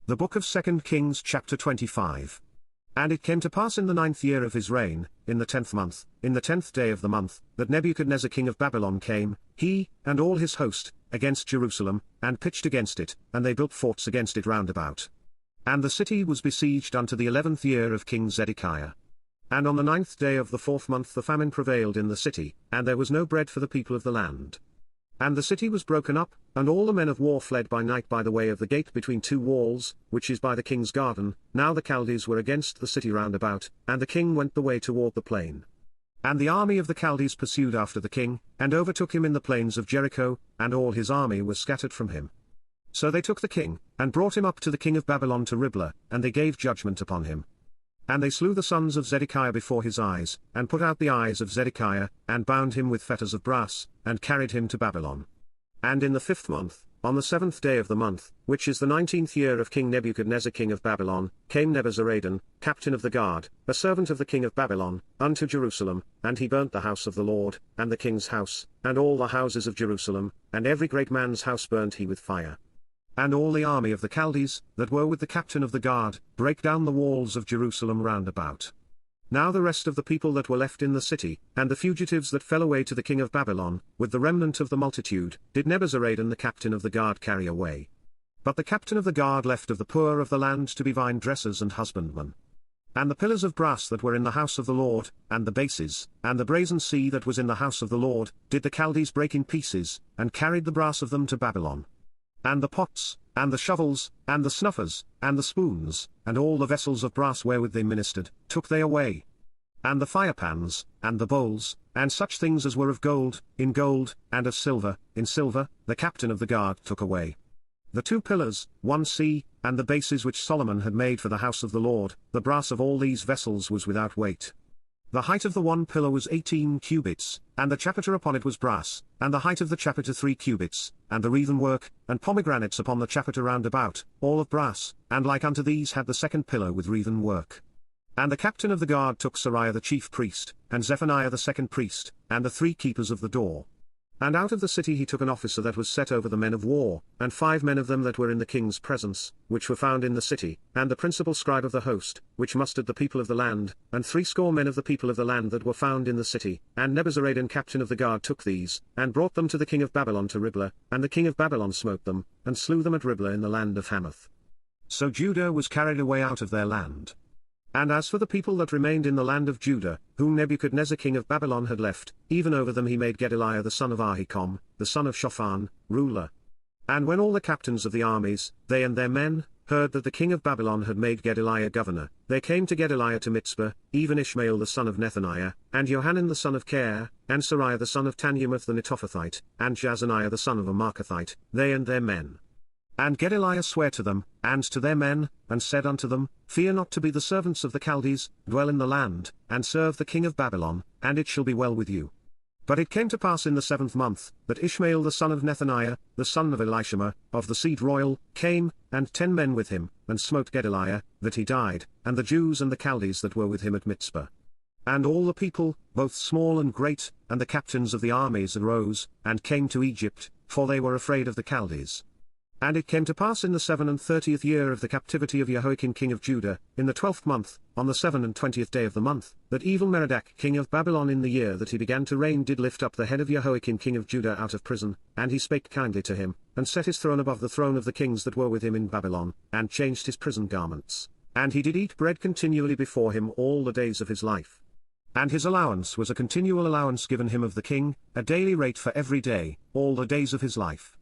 The book of 2 Kings chapter 25. And it came to pass in the 9th year of his reign, in the 10th month, in the 10th day of the month, that Nebuchadnezzar king of Babylon came, he, and all his host, against Jerusalem, and pitched against it, and they built forts against it round about. And the city was besieged unto the 11th year of King Zedekiah. And on the 9th day of the 4th month the famine prevailed in the city, and there was no bread for the people of the land. And the city was broken up, and all the men of war fled by night by the way of the gate between two walls, which is by the king's garden. Now the Chaldees were against the city round about, and the king went the way toward the plain. And the army of the Chaldees pursued after the king, and overtook him in the plains of Jericho, and all his army was scattered from him. So they took the king, and brought him up to the king of Babylon to Riblah, and they gave judgment upon him. And they slew the sons of Zedekiah before his eyes, and put out the eyes of Zedekiah, and bound him with fetters of brass, and carried him to Babylon. And in the 5th month, on the 7th day of the month, which is the 19th year of King Nebuchadnezzar king of Babylon, came Nebuzaradan, captain of the guard, a servant of the king of Babylon, unto Jerusalem, and he burnt the house of the Lord, and the king's house, and all the houses of Jerusalem, and every great man's house burnt he with fire. And all the army of the Chaldees, that were with the captain of the guard, brake down the walls of Jerusalem round about. Now the rest of the people that were left in the city, and the fugitives that fell away to the king of Babylon, with the remnant of the multitude, did Nebuzaradan the captain of the guard carry away. But the captain of the guard left of the poor of the land to be vine dressers and husbandmen. And the pillars of brass that were in the house of the Lord, and the bases, and the brazen sea that was in the house of the Lord, did the Chaldees break in pieces, and carried the brass of them to Babylon. And the pots, and the shovels, and the snuffers, and the spoons, and all the vessels of brass wherewith they ministered, took they away. And the firepans, and the bowls, and such things as were of gold, in gold, and of silver, in silver, the captain of the guard took away. The 2 pillars, 1 sea, and the bases which Solomon had made for the house of the Lord, the brass of all these vessels was without weight. The height of the 1 pillar was 18 cubits, and the chapiter upon it was brass, and the height of the chapiter 3 cubits, and the wreathen work, and pomegranates upon the chapiter round about, all of brass, and like unto these had the 2nd pillar with wreathen work. And the captain of the guard took Seraiah the chief priest, and Zephaniah the 2nd priest, and the 3 keepers of the door. And out of the city he took an officer that was set over the men of war, and 5 men of them that were in the king's presence, which were found in the city, and the principal scribe of the host, which mustered the people of the land, and 60 men of the people of the land that were found in the city. And Nebuzaradan captain of the guard took these, and brought them to the king of Babylon to Riblah, and the king of Babylon smote them, and slew them at Riblah in the land of Hamath. So Judah was carried away out of their land. And as for the people that remained in the land of Judah, whom Nebuchadnezzar king of Babylon had left, even over them he made Gedaliah the son of Ahikam, the son of Shaphan, ruler. And when all the captains of the armies, they and their men, heard that the king of Babylon had made Gedaliah governor, they came to Gedaliah to Mitzpah, even Ishmael the son of Nethaniah, and Johanan the son of Ker, and Seraiah the son of Tanhumeth the Netophathite, and Jazaniah the son of a Markathite, they and their men. And Gedaliah sware to them, and to their men, and said unto them, Fear not to be the servants of the Chaldees, dwell in the land, and serve the king of Babylon, and it shall be well with you. But it came to pass in the 7th month, that Ishmael the son of Nethaniah, the son of Elishama, of the seed royal, came, and 10 men with him, and smote Gedaliah, that he died, and the Jews and the Chaldees that were with him at Mitzpah. And all the people, both small and great, and the captains of the armies arose, and came to Egypt, for they were afraid of the Chaldees. And it came to pass in the 37th year of the captivity of Jehoiakim king of Judah, in the 12th month, on the 27th day of the month, that Evil-Merodach king of Babylon in the year that he began to reign did lift up the head of Jehoiakim king of Judah out of prison, and he spake kindly to him, and set his throne above the throne of the kings that were with him in Babylon, and changed his prison garments. And he did eat bread continually before him all the days of his life. And his allowance was a continual allowance given him of the king, a daily rate for every day, all the days of his life.